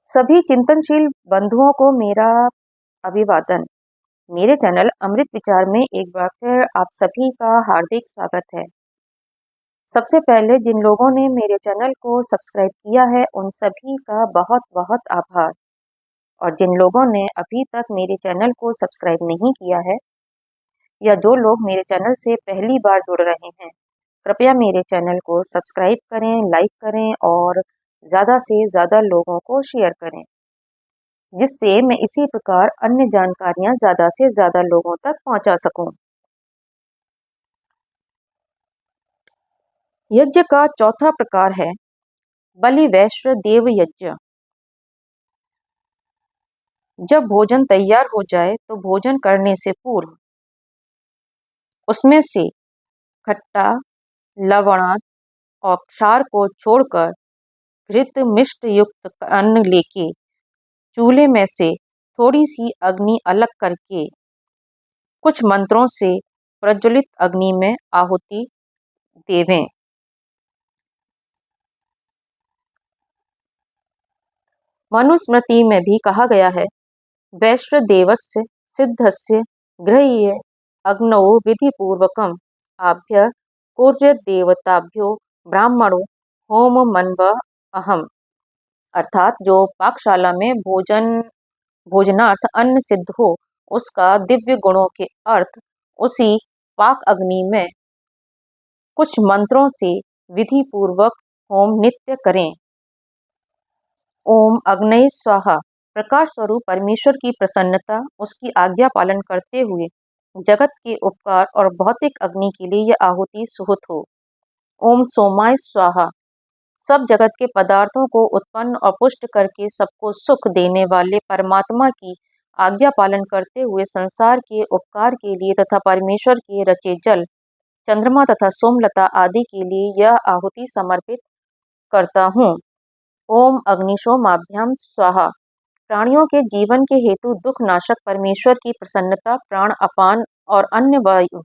सभी चिंतनशील बंधुओं को मेरा अभिवादन। मेरे चैनल अमृत विचार में एक बार फिर आप सभी का हार्दिक स्वागत है। सबसे पहले जिन लोगों ने मेरे चैनल को सब्सक्राइब किया है उन सभी का बहुत बहुत आभार, और जिन लोगों ने अभी तक मेरे चैनल को सब्सक्राइब नहीं किया है या जो लोग मेरे चैनल से पहली बार जुड़ रहे हैं, कृपया मेरे चैनल को सब्सक्राइब करें, लाइक करें और ज़्यादा से ज़्यादा लोगों को शेयर करें, जिससे मैं इसी प्रकार अन्य जानकारियां ज़्यादा से ज़्यादा लोगों तक पहुंचा सकूं। यज्ञ का चौथा प्रकार है बलि वैश्व देव यज्ञ। जब भोजन तैयार हो जाए तो भोजन करने से पूर्व उसमें से खट्टा, लवणात् और क्षार को छोड़कर घृत मिष्ट युक्त अन्न लेके चूल्हे में से थोड़ी सी अग्नि अलग करके कुछ मंत्रों से प्रज्वलित अग्नि में आहुति देवें। मनुस्मृति में भी कहा गया है, वैश्वदेवस्य सिद्धस्य गृह्य अग्नौ विधिपूर्वकम् आभ्य कुर्यद्देवताभ्यो ब्राह्मणो होम मनव अहम। अर्थात जो पाकशाला में भोजनार्थ अन्न सिद्ध हो उसका दिव्य गुणों के अर्थ उसी पाक अग्नि में कुछ मंत्रों से विधि पूर्वक होम नित्य करें। ओम अग्नये स्वाहा। प्रकाश स्वरूप परमेश्वर की प्रसन्नता, उसकी आज्ञा पालन करते हुए जगत के उपकार और भौतिक अग्नि के लिए यह आहुति सुहुत हो। ओम सोमाय स्वाहा। सब जगत के पदार्थों को उत्पन्न और पुष्ट करके सबको सुख देने वाले परमात्मा की आज्ञा पालन करते हुए संसार के उपकार के लिए तथा परमेश्वर के रचे जल, चंद्रमा तथा सोमलता आदि के लिए यह आहुति समर्पित करता हूँ। ओम अग्निशोमाभ्याम स्वाहा। प्राणियों के जीवन के हेतु दुख नाशक परमेश्वर की प्रसन्नता, प्राण अपान और अन्य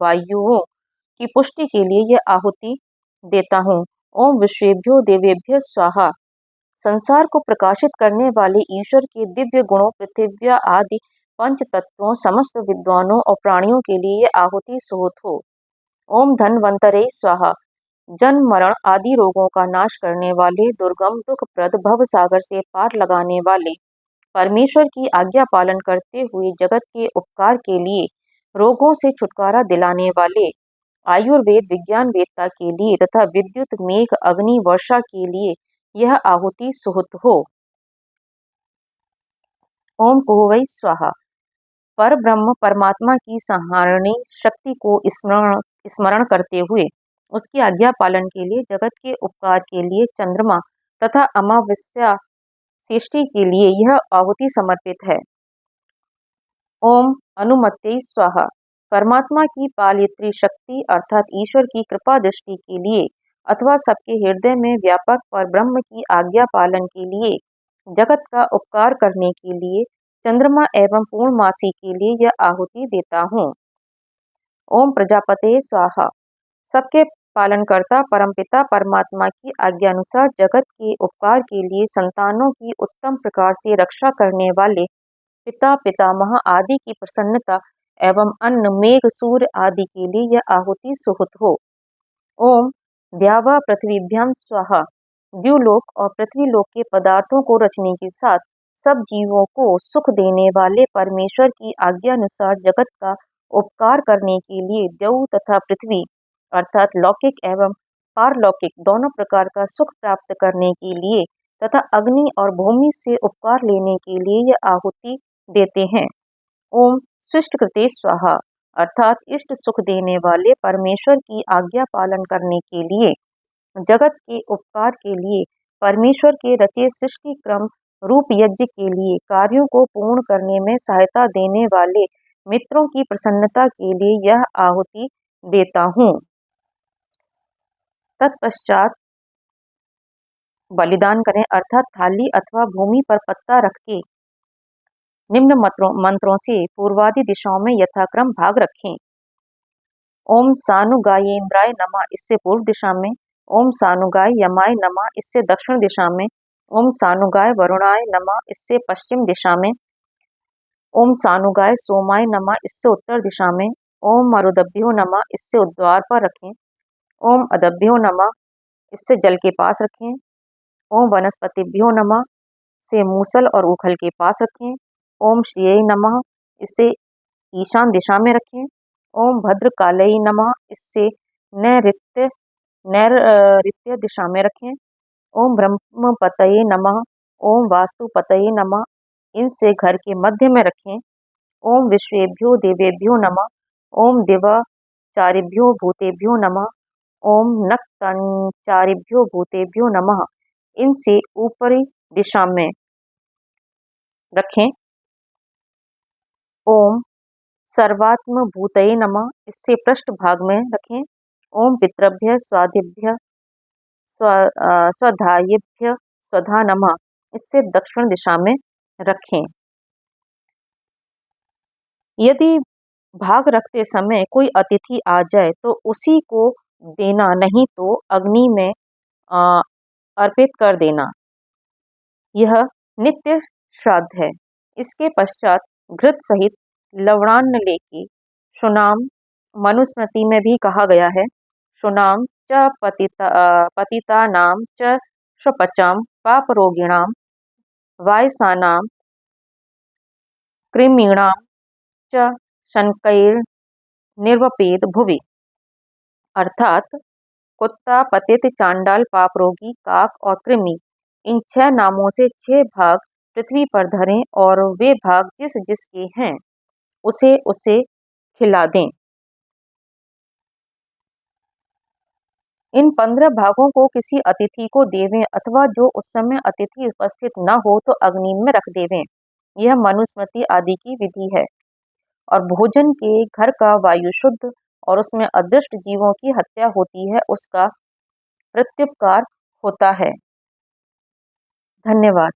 वायुओं की पुष्टि के लिए यह आहुति देता हूँ। ओम विश्वेभ्यो देवेभ्य स्वाहा। संसार को प्रकाशित करने वाले ईश्वर के दिव्य गुणों, पृथ्वी आदि पंच तत्वों, समस्त विद्वानों और प्राणियों के लिए यह आहुति सुहुत हो। ओम धन्वंतरे स्वाहा। जन्म मरण आदि रोगों का नाश करने वाले, दुर्गम दुखप्रद भव सागर से पार लगाने वाले, परमेश्वर की आज्ञा पालन करते हुए जगत के उपकार के लिए, रोगों से छुटकारा दिलाने वाले, आयुर्वेद विज्ञान वेदता के लिए तथा विद्युत मेघ अग्नि वर्षा के लिए यह आहुति सुहुत हो। ओम कुहवै स्वाहा। पर ब्रह्म परमात्मा की संहारणी शक्ति को स्मरण करते हुए उसकी आज्ञा पालन के लिए, जगत के उपकार के लिए, चंद्रमा तथा अमावस्या सृष्टि के लिए यह आहुति समर्पित है। ओम अनुमत्यै स्वाहा। परमात्मा की पालयत्री शक्ति अर्थात ईश्वर की कृपा दृष्टि के लिए अथवा सबके हृदय में व्यापक पर ब्रह्म की आज्ञा पालन के लिए, जगत का उपकार करने के लिए, चंद्रमा एवं पूर्णमासी के लिए यह आहुति देता हूँ। ओम प्रजापते स्वाहा। सबके पालनकर्ता परमपिता परमात्मा की आज्ञानुसार जगत के उपकार के लिए, संतानों की उत्तम प्रकार से रक्षा करने वाले पिता पितामह आदि की प्रसन्नता एवं अन्न मेघ सूर्य आदि के लिए यह आहुति सुहुत हो। ओम द्यावा पृथ्वीभ्याम स्वाहा। द्युलोक और पृथ्वीलोक के पदार्थों को रचने के साथ सब जीवों को सुख देने वाले परमेश्वर की आज्ञानुसार जगत का उपकार करने के लिए द्यौ तथा पृथ्वी अर्थात लौकिक एवं पारलौकिक दोनों प्रकार का सुख प्राप्त करने के लिए तथा अग्नि और भूमि से उपकार लेने के लिए यह आहुति देते हैं। ओम सृष्टकृते स्वाहा। अर्थात इष्ट सुख देने वाले परमेश्वर की आज्ञा पालन करने के लिए, जगत के उपकार के लिए, परमेश्वर के रचे सृष्टि क्रम रूप यज्ञ के लिए, कार्यों को पूर्ण करने में सहायता देने वाले मित्रों की प्रसन्नता के लिए यह आहुति देता हूँ। तत्पश्चात बलिदान करें अर्थात थाली अथवा भूमि पर पत्ता रख के निम्न मंत्रों से पूर्वादि दिशाओं में यथाक्रम भाग रखें। ओम सानुगायेन्द्राय नमः, इससे पूर्व दिशा में। ओम सानुगाय यमाय नमः, इससे दक्षिण दिशा में। ओम सानुगाय वरुणाय नमः, इससे पश्चिम दिशा में। ओम सानुगाय सोमाय नमः, इससे उत्तर दिशा में। ओम मरुदभ्यो नमः, इससे उद्वार पर रखें। ओम अदभ्यो नमः, इससे जल के पास रखें। ओम वनस्पतिभ्यो नमः, से मूसल और ऊखल के पास रखें। ओम श्रिये नमः, इसे ईशान दिशा में रखें। ओम भद्रकालयी नमः, इससे नैऋत्य दिशा में रखें। ओम ब्रह्मपतये नमः, ओम वास्तुपतये नमः, इनसे घर के मध्य में रखें। ओम विश्वेभ्यो देवेभ्यो नमः, ओम दिवाचारिभ्यो भूतेभ्यो नमः, ओम नक्तंचारिभ्यो भूतेभ्यो नमः, इनसे ऊपरी दिशा में रखें। ओम सर्वात्म भूतये नमः, इससे पृष्ठ भाग में रखें। ओम पितृभ्य स्वादिभ्य स्वधायेभ्य स्वधा नमः, इससे दक्षिण दिशा में रखें। यदि भाग रखते समय कोई अतिथि आ जाए तो उसी को देना, नहीं तो अग्नि में अर्पित कर देना। यह नित्य श्राद्ध है। इसके पश्चात घृत सहित लवणान्न लेके शुनाम, मनुस्मृति में भी कहा गया है, शुनाम च पतितानाम च स्वपचाम पापरोगिणाम वायसानाम कृमीणाम च शनकैर निर्वपेद भुवि। अर्थात कुत्ता, पतित, चांडाल, पापरोगी, काक और कृमि, इन 6 नामों से 6 भाग पृथ्वी पर धरें और वे भाग जिस जिसके हैं उसे उसे खिला दें। इन 15 भागों को किसी अतिथि को देवें अथवा जो उस समय अतिथि उपस्थित न हो तो अग्नि में रख देवें। यह मनुस्मृति आदि की विधि है। और भोजन के घर का वायु शुद्ध और उसमें अदृष्ट जीवों की हत्या होती है, उसका प्रत्युपकार होता है। धन्यवाद।